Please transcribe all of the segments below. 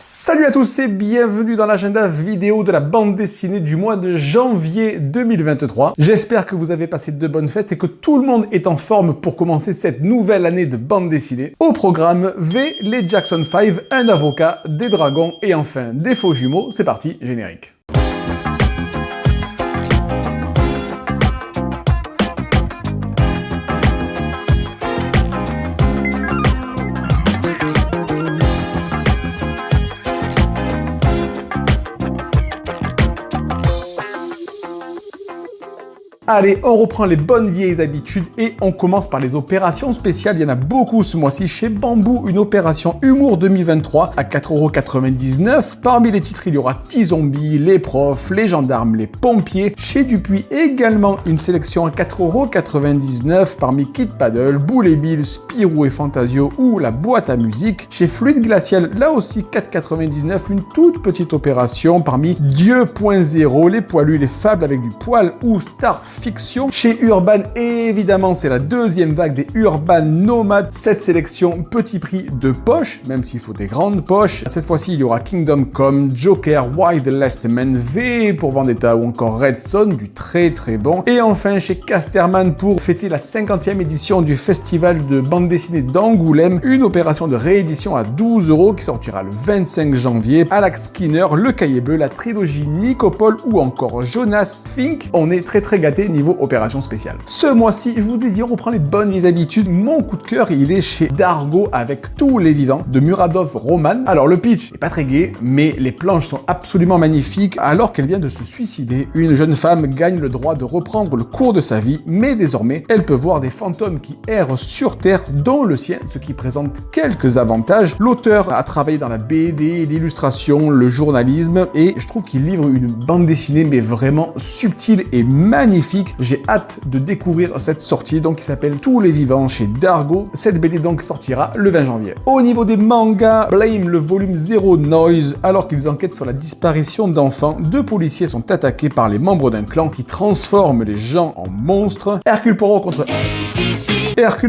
Salut à tous et bienvenue dans l'agenda vidéo de la bande dessinée du mois de janvier 2023. J'espère que vous avez passé de bonnes fêtes et que tout le monde est en forme pour commencer cette nouvelle année de bande dessinée. Au programme V, les Jackson 5, un avocat, des dragons et enfin des faux jumeaux. C'est parti, générique. Allez, on reprend les bonnes vieilles habitudes et on commence par les opérations spéciales. Il y en a beaucoup ce mois-ci chez Bamboo, une opération Humour 2023 à 4,99 €. Parmi les titres, il y aura T-Zombie, les profs, les gendarmes, les pompiers. Chez Dupuis, également une sélection à 4,99 € parmi Kid Paddle, Boule et Bill, Spirou et Fantasio ou la boîte à musique. Chez Fluide Glacial, là aussi 4,99 €, une toute petite opération parmi Dieu.0, les poilus, les fables avec du poil ou Star Fiction. Chez Urban, évidemment, c'est la deuxième vague des Urban Nomades. Cette sélection, petit prix de poche, même s'il faut des grandes poches. Cette fois-ci, il y aura Kingdom Come, Joker, Wild Last Man, V pour Vendetta ou encore Red Son, du très bon. Et enfin, chez Casterman, pour fêter la 50e édition du festival de bande dessinée d'Angoulême, une opération de réédition à 12 € qui sortira le 25 janvier. Alex Skinner, Le Cahier Bleu, la trilogie Nicopole ou encore Jonas Fink. On est très gâtés niveau opération spéciale. Ce mois-ci, je vous l'ai dit, on reprend les bonnes habitudes. Mon coup de cœur, il est chez Dargo avec Tous les vivants de Muradov Roman. Alors le pitch est pas très gai, mais les planches sont absolument magnifiques. Alors qu'elle vient de se suicider, une jeune femme gagne le droit de reprendre le cours de sa vie, mais désormais, elle peut voir des fantômes qui errent sur Terre, dont le sien, ce qui présente quelques avantages. L'auteur a travaillé dans la BD, l'illustration, le journalisme, et je trouve qu'il livre une bande dessinée, mais vraiment subtile et magnifique. J'ai hâte de découvrir cette sortie, donc qui s'appelle Tous les vivants chez Dargo. Cette BD donc sortira le 20 janvier. Au niveau des mangas, Blame, le volume 0 Noise. Alors qu'ils enquêtent sur la disparition d'enfants, deux policiers sont attaqués par les membres d'un clan qui transforme les gens en monstres. Hercule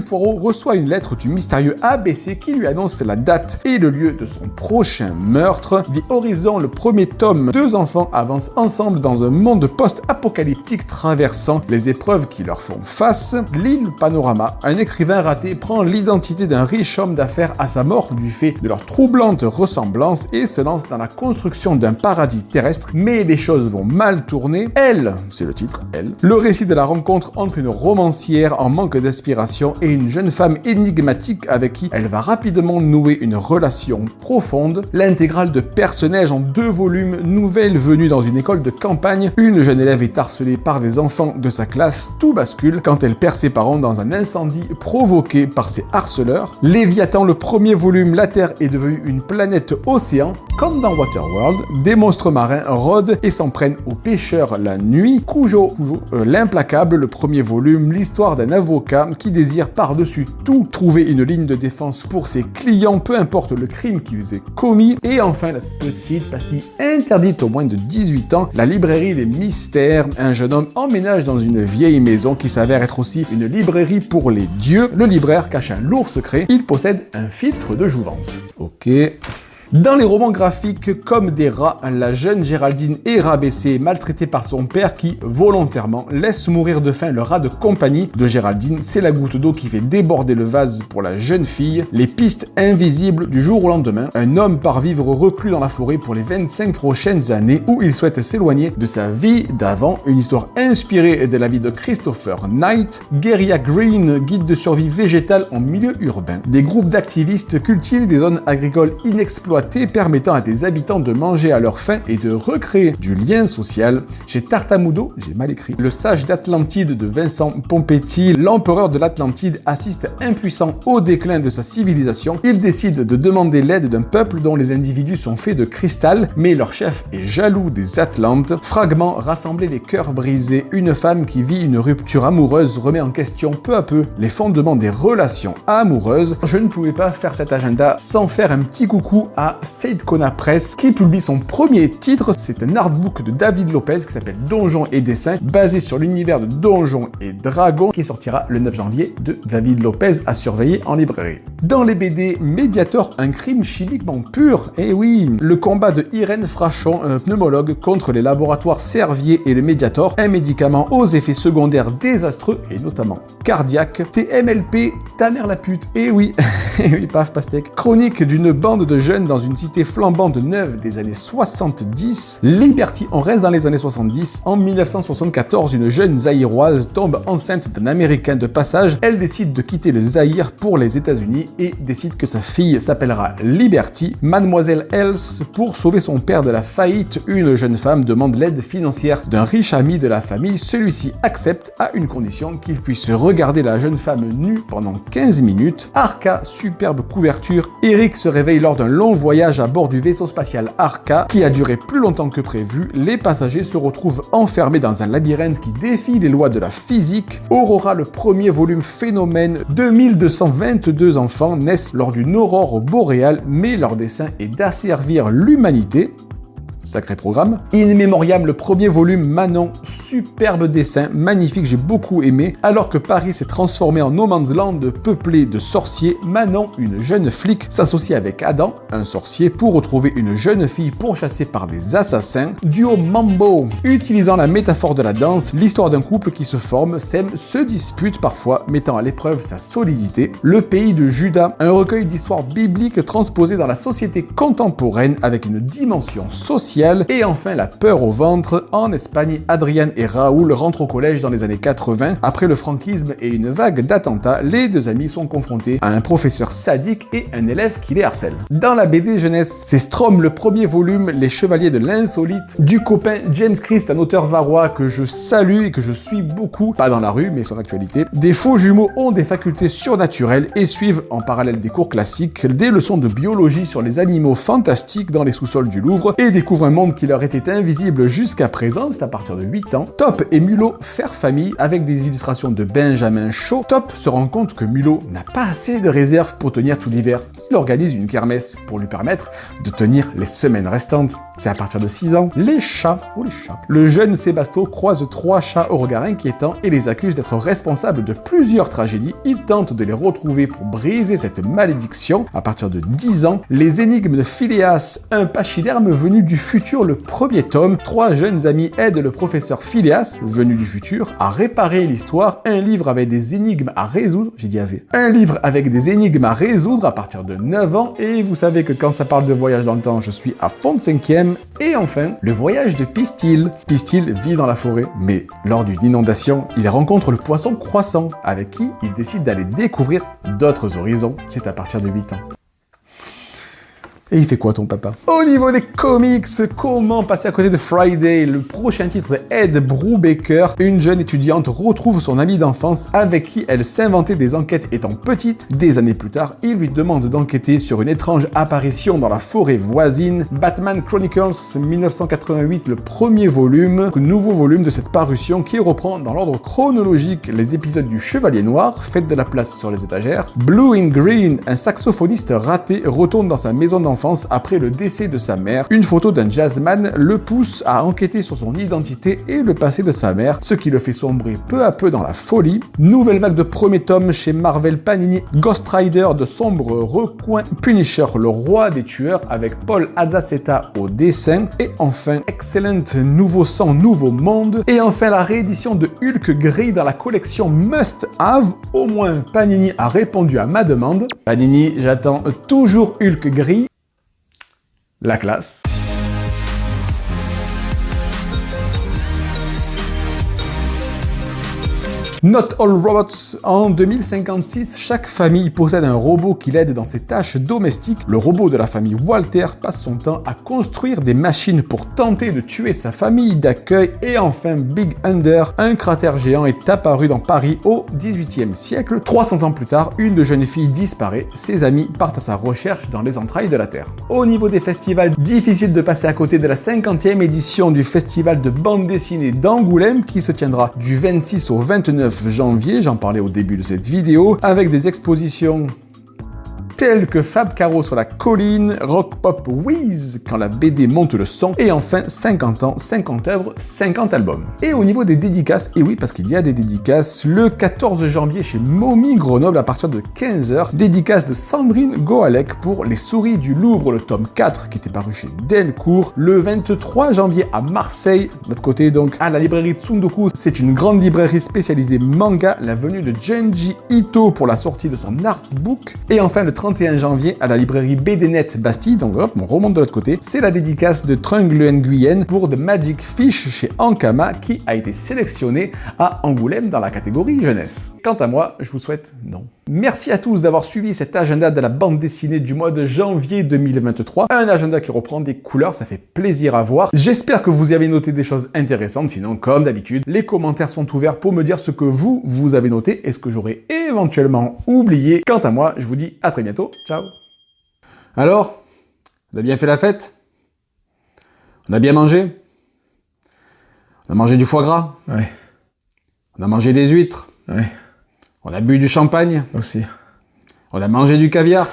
Poirot reçoit une lettre du mystérieux ABC qui lui annonce la date et le lieu de son prochain meurtre. The Horizon, le premier tome, deux enfants avancent ensemble dans un monde post-apocalyptique traversant les épreuves qui leur font face. L'île Panorama, un écrivain raté prend l'identité d'un riche homme d'affaires à sa mort du fait de leur troublante ressemblance et se lance dans la construction d'un paradis terrestre, mais les choses vont mal tourner. Elle, c'est le titre, Elle, le récit de la rencontre entre une romancière en manque d'inspiration et une jeune femme énigmatique avec qui elle va rapidement nouer une relation profonde. L'intégrale de personnages en 2 volumes, nouvelle venue dans une école de campagne. Une jeune élève est harcelée par des enfants de sa classe, tout bascule quand elle perd ses parents dans un incendie provoqué par ses harceleurs. Léviathan, le premier volume, la Terre est devenue une planète océan. Comme dans Waterworld, des monstres marins rôdent et s'en prennent aux pêcheurs la nuit. Cujo, l'implacable, le premier volume, l'histoire d'un avocat qui désire par-dessus tout trouver une ligne de défense pour ses clients, peu importe le crime qu'ils aient commis. Et enfin, la petite pastille interdite aux moins de 18 ans, la librairie des mystères. Un jeune homme emménage dans une vieille maison qui s'avère être aussi une librairie pour les dieux. Le libraire cache un lourd secret, il possède un filtre de jouvence. Ok. Dans les romans graphiques, comme des rats, la jeune Géraldine est rabaissée et maltraitée par son père qui, volontairement, laisse mourir de faim le rat de compagnie de Géraldine. C'est la goutte d'eau qui fait déborder le vase pour la jeune fille. Les pistes invisibles du jour au lendemain. Un homme part vivre reclus dans la forêt pour les 25 prochaines années où il souhaite s'éloigner de sa vie d'avant. Une histoire inspirée de la vie de Christopher Knight. Guerilla Green, guide de survie végétale en milieu urbain. Des groupes d'activistes cultivent des zones agricoles inexploitées permettant à des habitants de manger à leur faim et de recréer du lien social. Chez Tartamudo, j'ai mal écrit, le sage d'Atlantide de Vincent Pompetti, l'empereur de l'Atlantide assiste impuissant au déclin de sa civilisation. Il décide de demander l'aide d'un peuple dont les individus sont faits de cristal, mais leur chef est jaloux des Atlantes. Fragment, rassembler les cœurs brisés, une femme qui vit une rupture amoureuse remet en question peu à peu les fondements des relations amoureuses. Je ne pouvais pas faire cet agenda sans faire un petit coucou à à Seidkona Press qui publie son premier titre. C'est un artbook de David Lopez qui s'appelle Donjons et Dessins, basé sur l'univers de Donjons et Dragons, qui sortira le 9 janvier de David Lopez à surveiller en librairie. Dans les BD Mediator, un crime chimiquement pur. Et oui, le combat de Irène Frachon, un pneumologue, contre les laboratoires Servier et le Mediator, un médicament aux effets secondaires désastreux et notamment cardiaques. TMLP, ta mère la pute. Et oui, et oui, paf, pastèque. Chronique d'une bande de jeunes dans une cité flambante neuve des années 70. Liberty, on reste dans les années 70. En 1974, une jeune zaïroise tombe enceinte d'un Américain de passage. Elle décide de quitter le Zaïre pour les États-Unis et décide que sa fille s'appellera Liberty. Mademoiselle Else, pour sauver son père de la faillite, une jeune femme demande l'aide financière d'un riche ami de la famille. Celui-ci accepte à une condition qu'il puisse regarder la jeune femme nue pendant 15 minutes. Arca, superbe couverture. Eric se réveille lors d'un long voyage à bord du vaisseau spatial Arca qui a duré plus longtemps que prévu. Les passagers se retrouvent enfermés dans un labyrinthe qui défie les lois de la physique. Aurora, le premier volume phénomène. 2222 enfants naissent lors d'une aurore boréale, mais leur dessein est d'asservir l'humanité. Sacré programme. In Memoriam, le premier volume, Manon, superbe dessin, magnifique, j'ai beaucoup aimé. Alors que Paris s'est transformé en no man's land peuplé de sorciers, Manon, une jeune flic, s'associe avec Adam, un sorcier, pour retrouver une jeune fille pourchassée par des assassins. Duo Mambo. Utilisant la métaphore de la danse, l'histoire d'un couple qui se forme, s'aime, se dispute parfois, mettant à l'épreuve sa solidité. Le pays de Judas, un recueil d'histoires bibliques transposées dans la société contemporaine avec une dimension sociale. Et enfin, la peur au ventre. En Espagne, Adrian et Raoul rentrent au collège dans les années 80. Après le franquisme et une vague d'attentats, les deux amis sont confrontés à un professeur sadique et un élève qui les harcèle. Dans la BD jeunesse, c'est Strom, le premier volume, Les Chevaliers de l'Insolite, du copain James Christ, un auteur varois que je salue et que je suis beaucoup, pas dans la rue, mais sur l'actualité. Des faux jumeaux ont des facultés surnaturelles et suivent, en parallèle des cours classiques, des leçons de biologie sur les animaux fantastiques dans les sous-sols du Louvre et découvrent un monde qui leur était invisible jusqu'à présent. C'est à partir de 8 ans. Top et Mulot faire famille avec des illustrations de Benjamin Shaw. Top se rend compte que Mulot n'a pas assez de réserve pour tenir tout l'hiver. Il organise une kermesse pour lui permettre de tenir les semaines restantes. C'est à partir de 6 ans. Les chats. Oh les chats. Le jeune Sébasto croise 3 chats au regard inquiétant et les accuse d'être responsables de plusieurs tragédies. Il tente de les retrouver pour briser cette malédiction. À partir de 10 ans, les énigmes de Phileas, un pachyderme venu du futur, le premier tome. 3 jeunes amis aident le professeur Phileas, venu du futur, à réparer l'histoire. Un livre avec des énigmes à résoudre. J'ai dit avait. Un livre avec des énigmes à résoudre à partir de 9 ans. Et vous savez que quand ça parle de voyage dans le temps, je suis à fond de 5e. Et enfin, le voyage de Pistil. Pistil vit dans la forêt, mais lors d'une inondation, il rencontre le poisson croissant, avec qui il décide d'aller découvrir d'autres horizons. C'est à partir de 8 ans. Et il fait quoi ton papa? Au niveau des comics, comment passer à côté de Friday? Le prochain titre de Ed Brubaker. Une jeune étudiante retrouve son amie d'enfance avec qui elle s'inventait des enquêtes étant petite. Des années plus tard, il lui demande d'enquêter sur une étrange apparition dans la forêt voisine. Batman Chronicles 1988, le premier volume, nouveau volume de cette parution qui reprend dans l'ordre chronologique les épisodes du Chevalier Noir, faites de la place sur les étagères. Blue in Green, un saxophoniste raté retourne dans sa maison d'enfance après le décès de sa mère. Une photo d'un jazzman le pousse à enquêter sur son identité et le passé de sa mère, ce qui le fait sombrer peu à peu dans la folie. Nouvelle vague de premier tome chez Marvel Panini, Ghost Rider de sombre recoin, Punisher, le roi des tueurs avec Paul Azaceta au dessin, et enfin Excellent, nouveau sang, nouveau monde, et enfin la réédition de Hulk gris dans la collection Must Have. Au moins Panini a répondu à ma demande. Panini, j'attends toujours Hulk gris. La classe. Not All Robots. En 2056, chaque famille possède un robot qui l'aide dans ses tâches domestiques. Le robot de la famille Walter passe son temps à construire des machines pour tenter de tuer sa famille d'accueil. Et enfin, Big Under, un cratère géant est apparu dans Paris au XVIIIe siècle. 300 ans plus tard, une jeune fille disparaît. Ses amis partent à sa recherche dans les entrailles de la Terre. Au niveau des festivals, difficile de passer à côté de la 50e édition du festival de bande dessinée d'Angoulême qui se tiendra du 26 au 29 janvier, j'en parlais au début de cette vidéo, avec des expositions tels que Fab Caro sur la colline, Rock Pop Wiz quand la BD monte le son, et enfin 50 ans, 50 œuvres, 50 albums. Et au niveau des dédicaces, et oui parce qu'il y a des dédicaces, le 14 janvier chez Momi Grenoble à partir de 15h, dédicace de Sandrine Goalec pour Les Souris du Louvre, le tome 4 qui était paru chez Delcourt. Le 23 janvier à Marseille, de l'autre côté donc, à la librairie Tsundoku, c'est une grande librairie spécialisée manga, la venue de Junji Ito pour la sortie de son artbook. Et enfin le 31 janvier à la librairie BDnet Bastille, donc hop, on remonte de l'autre côté, c'est la dédicace de Trungle Nguyen pour The Magic Fish chez Ankama qui a été sélectionné à Angoulême dans la catégorie jeunesse. Quant à moi, je vous souhaite non. Merci à tous d'avoir suivi cet agenda de la bande dessinée du mois de janvier 2023. Un agenda qui reprend des couleurs, ça fait plaisir à voir. J'espère que vous y avez noté des choses intéressantes, sinon comme d'habitude, les commentaires sont ouverts pour me dire ce que vous avez noté et ce que j'aurais éventuellement oublié. Quant à moi, je vous dis à très bientôt. Ciao. Alors, on a bien fait la fête? On a bien mangé? On a mangé du foie gras? Ouais. On a mangé des huîtres? Ouais. On a bu du champagne? Aussi. On a mangé du caviar?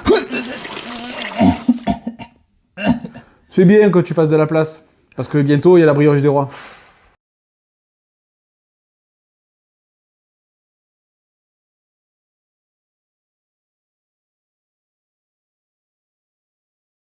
C'est bien que tu fasses de la place, parce que bientôt il y a la brioche des rois.